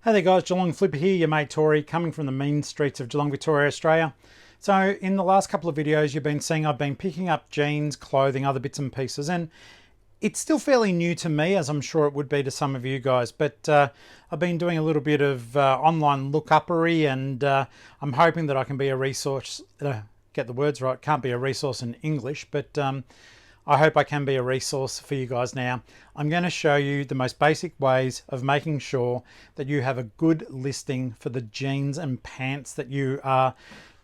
Hey there guys, Geelong-Flipper here, your mate Tori, coming from the mean streets of Geelong, Victoria, Australia. So in the last couple of videos you've been seeing I've been picking up jeans, clothing, other bits and pieces, and it's still fairly new to me, as I'm sure it would be to some of you guys, but I've been doing a little bit of online look-uppery, and I'm hoping that I can be a resource, get the words right, can't be a resource in English, but I hope I can be a resource for you guys now. I'm going to show you the most basic ways of making sure that you have a good listing for the jeans and pants that you are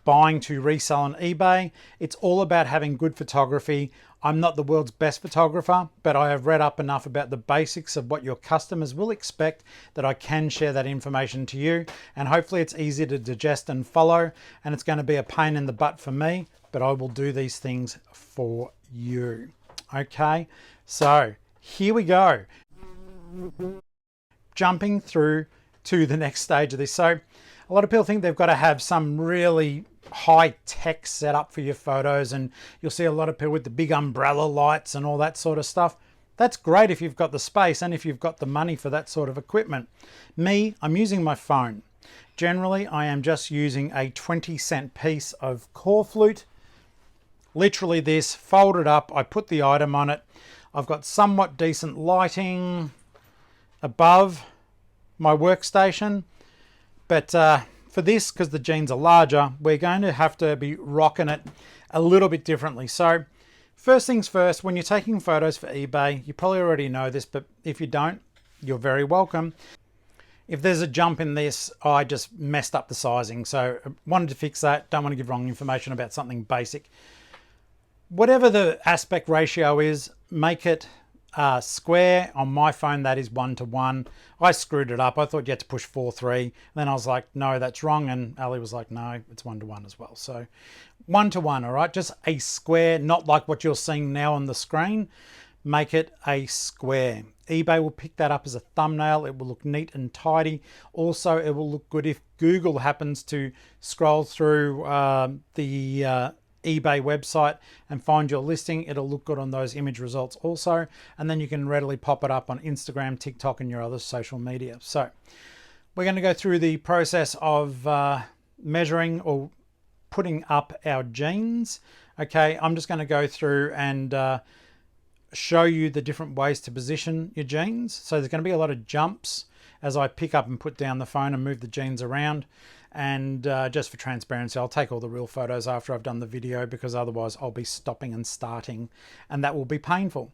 buying to resell on eBay. It's all about having good photography. I'm not the world's best photographer, but I have read up enough about the basics of what your customers will expect that I can share that information to you. And hopefully it's easy to digest and follow, and it's going to be a pain in the butt for me, but I will do these things for you. Okay, so here we go. Jumping through to the next stage of this. So a lot of people think they've got to have some really high-tech setup for your photos, and you'll see a lot of people with the big umbrella lights and all that sort of stuff. That's great if you've got the space and if you've got the money for that sort of equipment. Me, I'm using my phone. Generally, I am just using a 20-cent piece of core flute. Literally this, folded up, I put the item on it. I've got somewhat decent lighting above my workstation, but for this, because the jeans are larger, we're going to have to be rocking it a little bit differently. So first things first, when you're taking photos for eBay, you probably already know this, but if you don't, you're very welcome. If there's a jump in this, I just messed up the sizing. So I wanted to fix that. Don't want to give wrong information about something basic. Whatever the aspect ratio is, make it square. On my phone, that is 1:1. I screwed it up. I thought you had to push 4:3. Then I was like, no, that's wrong. And Ali was like, no, it's 1:1 as well. So 1:1, all right? Just a square, not like what you're seeing now on the screen. Make it a square. eBay will pick that up as a thumbnail. It will look neat and tidy. Also, it will look good if Google happens to scroll through the eBay website and find your listing. It'll look good on those image results also, and then you can readily pop it up on Instagram, TikTok, and your other social media. So we're going to go through the process of measuring or putting up our jeans. Okay, I'm just going to go through and show you the different ways to position your jeans. So there's going to be a lot of jumps as I pick up and put down the phone and move the jeans around. And just for transparency, I'll take all the real photos after I've done the video, because otherwise I'll be stopping and starting, and that will be painful.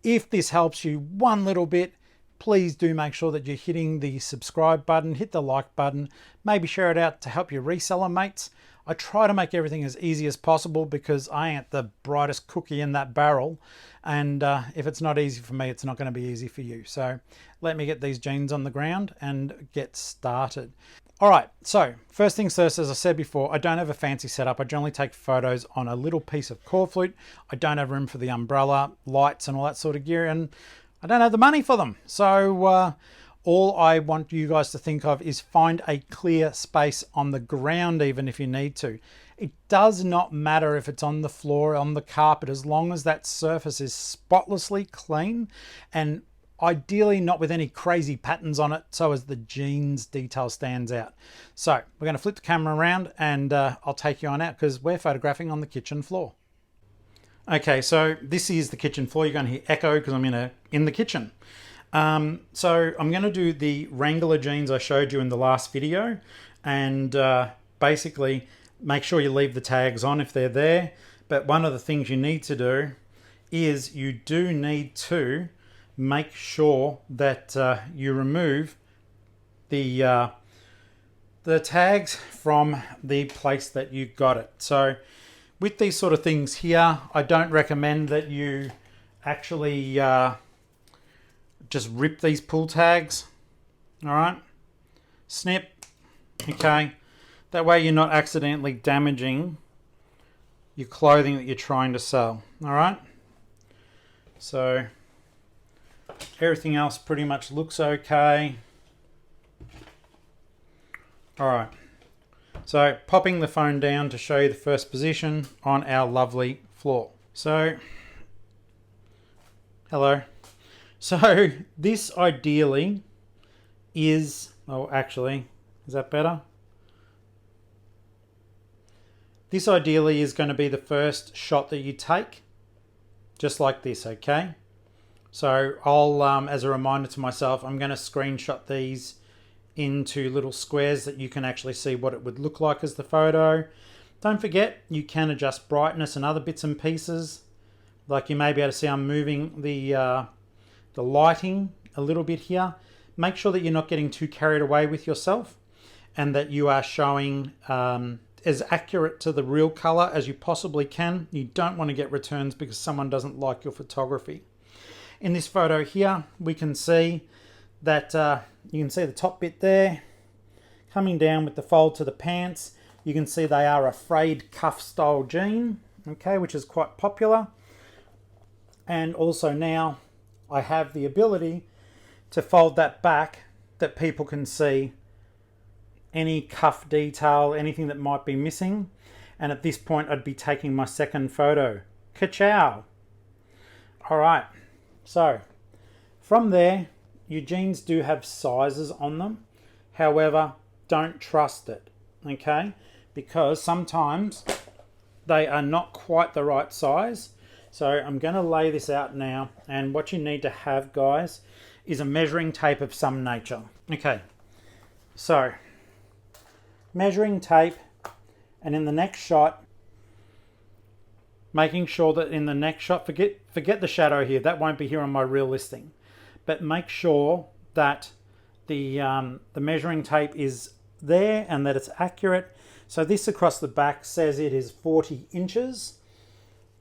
If this helps you one little bit, please do make sure that you're hitting the subscribe button, hit the like button, maybe share it out to help your reseller mates. I try to make everything as easy as possible because I ain't the brightest cookie in that barrel, and if it's not easy for me, it's not going to be easy for you. So let me get these jeans on the ground and get started. All right, so first things first, as I said before, I don't have a fancy setup. I generally take photos on a little piece of core flute. I don't have room for the umbrella, lights, and all that sort of gear, and I don't have the money for them. So all I want you guys to think of is find a clear space on the ground, even if you need to. It does not matter if it's on the floor, on the carpet, as long as that surface is spotlessly clean, and ideally not with any crazy patterns on it, so as the jeans detail stands out. So we're going to flip the camera around, and I'll take you on out because we're photographing on the kitchen floor. Okay, so this is the kitchen floor. You're going to hear echo because I'm in the kitchen. So I'm going to do the Wrangler jeans I showed you in the last video, and basically make sure you leave the tags on if they're there. But one of the things you need to do is you do need to make sure that you remove the tags from the place that you got it. So with these sort of things here, I don't recommend that you actually just rip these pull tags. All right, snip. Okay, that way you're not accidentally damaging your clothing that you're trying to sell. All right, so everything else pretty much looks okay. All right, so popping the phone down to show you the first position on our lovely floor. So, hello. So this ideally is Oh, actually, is that better? This ideally is going to be the first shot that you take, just like this, okay? So I'll, as a reminder to myself, I'm going to screenshot these into little squares that you can actually see what it would look like as the photo. Don't forget, you can adjust brightness and other bits and pieces. Like you may be able to see I'm moving the lighting a little bit here. Make sure that you're not getting too carried away with yourself and that you are showing as accurate to the real color as you possibly can. You don't want to get returns because someone doesn't like your photography. In this photo here, we can see that you can see the top bit there coming down with the fold to the pants. You can see they are a frayed cuff style jean, okay, which is quite popular. And also now I have the ability to fold that back that people can see any cuff detail, anything that might be missing. And at this point, I'd be taking my second photo. Ka-chow! All right, so from there, your jeans do have sizes on them. However, don't trust it, okay? Because sometimes they are not quite the right size. So I'm going to lay this out now. And what you need to have, guys, is a measuring tape of some nature. Okay, so measuring tape, and in the next shot, making sure that in the next shot, forget the shadow here, that won't be here on my real listing, but make sure that the measuring tape is there and that it's accurate. So this across the back says it is 40 inches,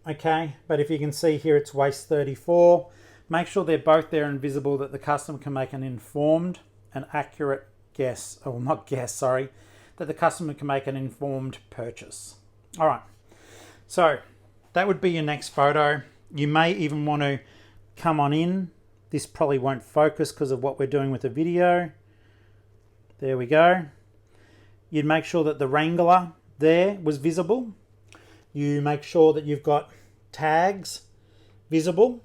okay, but if you can see here it's waist 34. Make sure they're both there and visible that the customer can make an informed and accurate guess, or not guess, sorry, that the customer can make an informed purchase. All right, so that would be your next photo. You may even want to come on in. This probably won't focus because of what we're doing with the video. There we go. You'd make sure that the Wrangler there was visible. You make sure that you've got tags visible.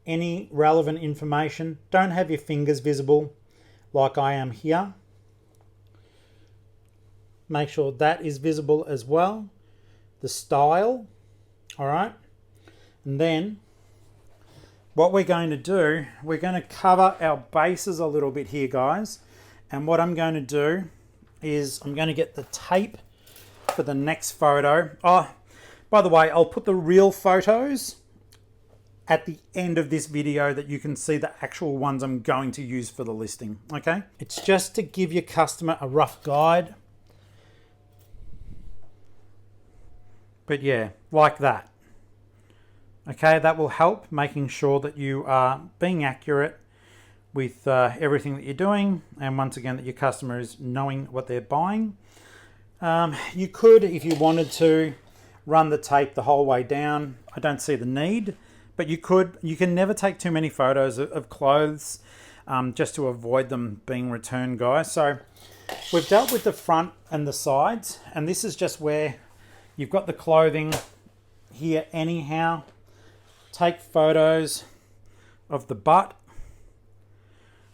Any relevant information. Don't have your fingers visible like I am here. Make sure that is visible as well. The style, all right? And then what we're going to do, we're going to cover our bases a little bit here, guys. And what I'm going to do is I'm going to get the tape for the next photo. Oh, by the way, I'll put the real photos at the end of this video that you can see the actual ones I'm going to use for the listing, okay? It's just to give your customer a rough guide. But yeah, like that. Okay, that will help making sure that you are being accurate with everything that you're doing, and once again that your customer is knowing what they're buying. You could, if you wanted to, run the tape the whole way down. I don't see the need, but you could. You can never take too many photos of clothes just to avoid them being returned, guys. So we've dealt with the front and the sides, and this is just where you've got the clothing here anyhow. Take photos of the butt.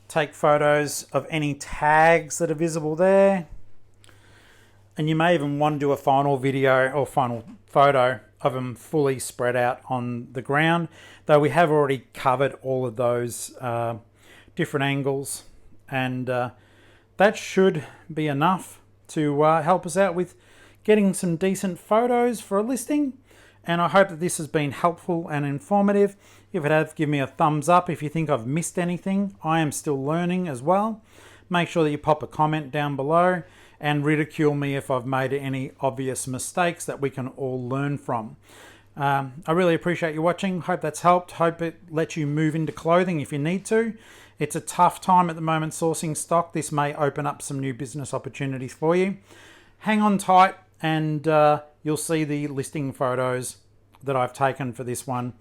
Take photos of any tags that are visible there. And you may even want to do a final video or final photo of them fully spread out on the ground, though we have already covered all of those different angles, and that should be enough to help us out with getting some decent photos for a listing. And I hope that this has been helpful and informative. If it has, give me a thumbs up. If you think I've missed anything, I am still learning as well. Make sure that you pop a comment down below and ridicule me if I've made any obvious mistakes that we can all learn from. I really appreciate you watching. Hope that's helped. Hope it lets you move into clothing if you need to. It's a tough time at the moment sourcing stock. This may open up some new business opportunities for you. Hang on tight, and you'll see the listing photos that I've taken for this one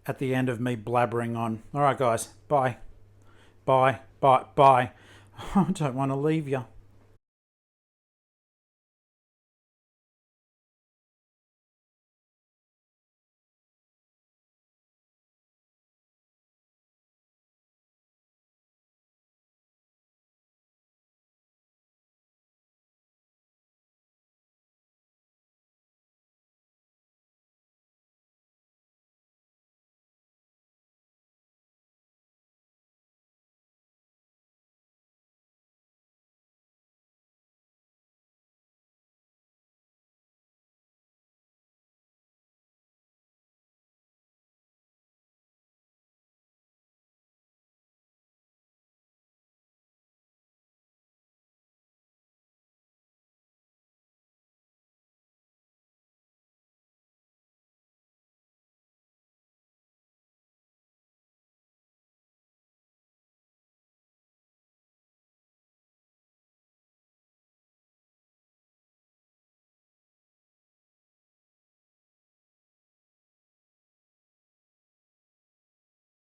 at the end of me blabbering on. All right, guys. Bye. Bye. Bye. Bye. I don't want to leave you.